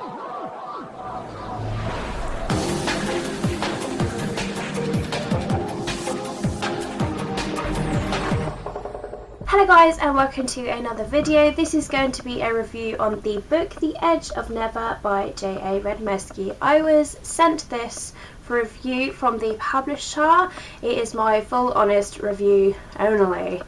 Hello guys, and welcome to another video. This is going to be a review on the book The Edge of Never by J.A. Redmerski. I was sent this for review from the publisher. It is my full honest review only.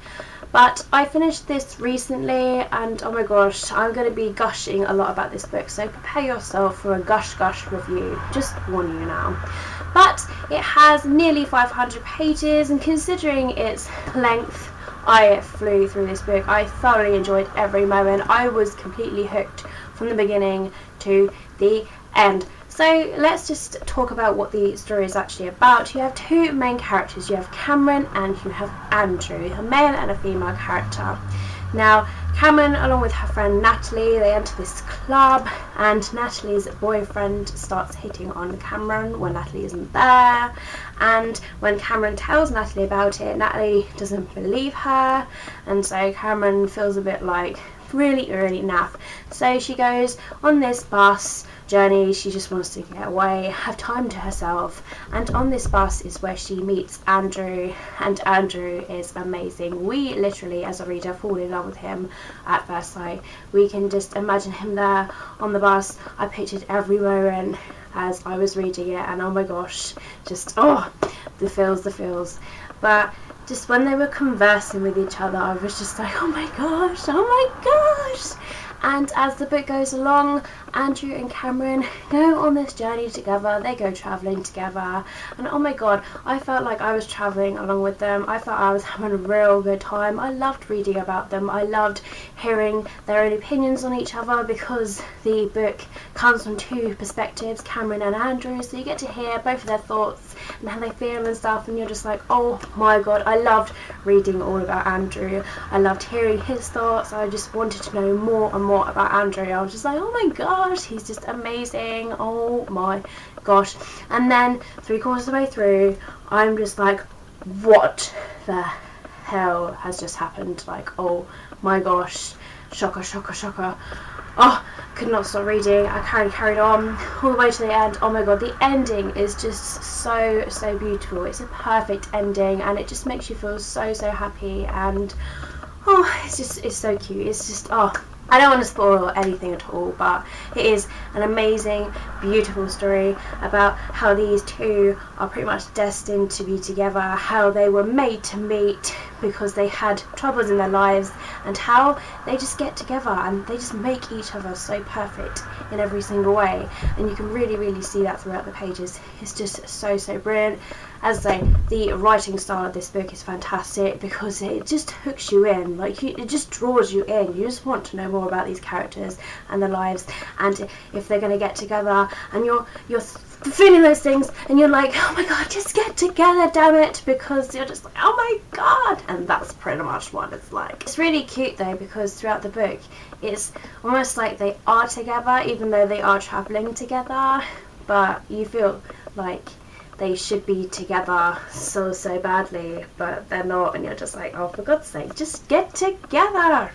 But I finished this recently and oh my gosh, I'm going to be gushing a lot about this book, so prepare yourself for a gush review, just warn you now. But it has nearly 500 pages, and considering its length, I flew through this book. I thoroughly enjoyed every moment. I was completely hooked from the beginning to the end. So let's just talk about what the story is actually about. You have two main characters. You have Cameron and you have Andrew, a male and a female character. Now, Cameron, along with her friend Natalie, they enter this club, and Natalie's boyfriend starts hitting on Cameron when Natalie isn't there. And when Cameron tells Natalie about it, Natalie doesn't believe her, and so Cameron feels a bit like really naff. So she goes on this bus journey. She just wants to get away, have time to herself, and on this bus is where she meets Andrew, and Andrew is amazing. We literally, as a reader, fall in love with him at first sight. We can just imagine him there on the bus. I pictured every moment as I was reading it, and oh my gosh, just the feels. But just when they were conversing with each other, I was just like, oh my gosh. And as the book goes along, Andrew and Cameron go on this journey together. They go travelling together, and oh my god, I felt like I was travelling along with them. I felt I was having a real good time. I loved reading about them. I loved hearing their own opinions on each other, because the book comes from two perspectives, Cameron and Andrew, so you get to hear both of their thoughts and how they feel and stuff, and you're just like, oh my god, I loved reading all about Andrew. I loved hearing his thoughts. I just wanted to know more and more about Andrew. I was just like, oh my gosh, he's just amazing, oh my gosh. And then 3/4 of the way through, I'm just like, what the hell has just happened? Like, oh my gosh, shocker. Oh, could not stop reading. I carried on all the way to the end. Oh my god, the ending is just so beautiful. It's a perfect ending, and it just makes you feel so happy, and it's so cute. It's just I don't want to spoil anything at all, but it is an amazing, beautiful story about how these two are pretty much destined to be together, how they were made to meet because they had troubles in their lives, and how they just get together and they just make each other so perfect in every single way. And you can really see that throughout the pages. It's just so brilliant. As I say, the writing style of this book is fantastic because it just hooks you in. Like, it just draws you in. You just want to know more about these characters and their lives, and if they're going to get together, and you're feeling those things, and you're like, oh my god, just get together, damn it, because you're just like, oh my god. And that's pretty much what it's like. It's really cute though, because throughout the book it's almost like they are together, even though they are traveling together, but you feel like they should be together so badly, but they're not, and you're just like, oh, for God's sake, just get together.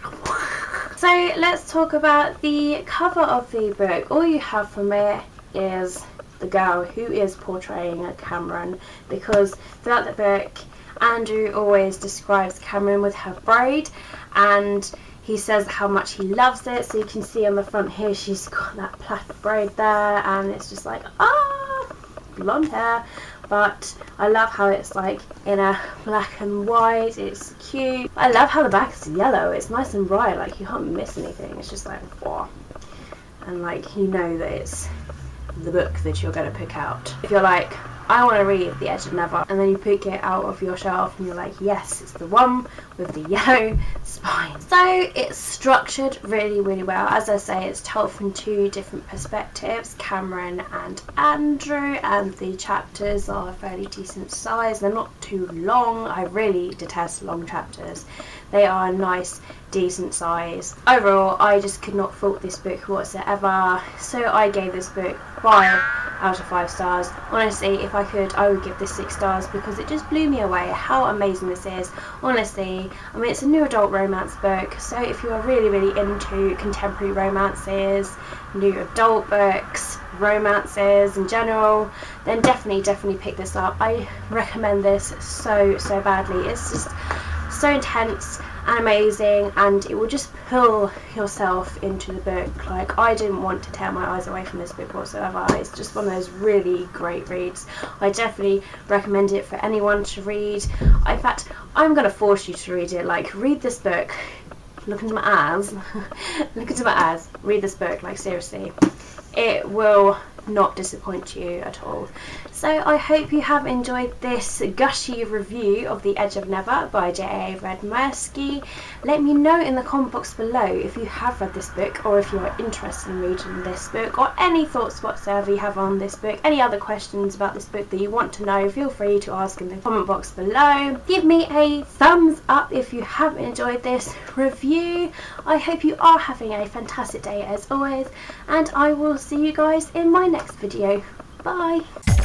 So let's talk about the cover of the book. All you have from it is the girl who is portraying Cameron, because throughout the book Andrew always describes Cameron with her braid, and he says how much he loves it. So you can see on the front here she's got that plait braid there, and it's just like, blonde hair, but I love how it's like in a black and white. It's cute. I love how the back is yellow. It's nice and bright, like you can't miss anything. It's just like, wow. And like, you know that it's the book that you're going to pick out. If you're like, I want to read The Edge of Never, and then you pick it out of your shelf and you're like, yes, it's the one with the yellow spine. So it's structured really well. As I say, it's told from two different perspectives, Cameron and Andrew, and the chapters are a fairly decent size. They're not too long. I really detest long chapters. They are a nice, decent size. Overall, I just could not fault this book whatsoever, so I gave this book 5 out of 5 stars. Honestly, if I could, I would give this 6 stars because it just blew me away how amazing this is. Honestly, I mean, it's a new adult romance book, so if you are really into contemporary romances, new adult books, romances in general, then definitely pick this up. I recommend this so badly. It's just so intense and amazing, and it will just pull yourself into the book. Like, I didn't want to tear my eyes away from this book whatsoever. It's just one of those really great reads. I definitely recommend it for anyone to read. In fact, I'm going to force you to read it. Like, read this book, look into my eyes, look into my eyes, read this book, like, seriously. It will not disappoint you at all. So I hope you have enjoyed this gushy review of The Edge of Never by J.A. Redmerski. Let me know in the comment box below if you have read this book, or if you are interested in reading this book, or any thoughts whatsoever you have on this book. Any other questions about this book that you want to know, feel free to ask in the comment box below. Give me a thumbs up if you have enjoyed this review. I hope you are having a fantastic day as always, and I will see you guys in my next video. Bye!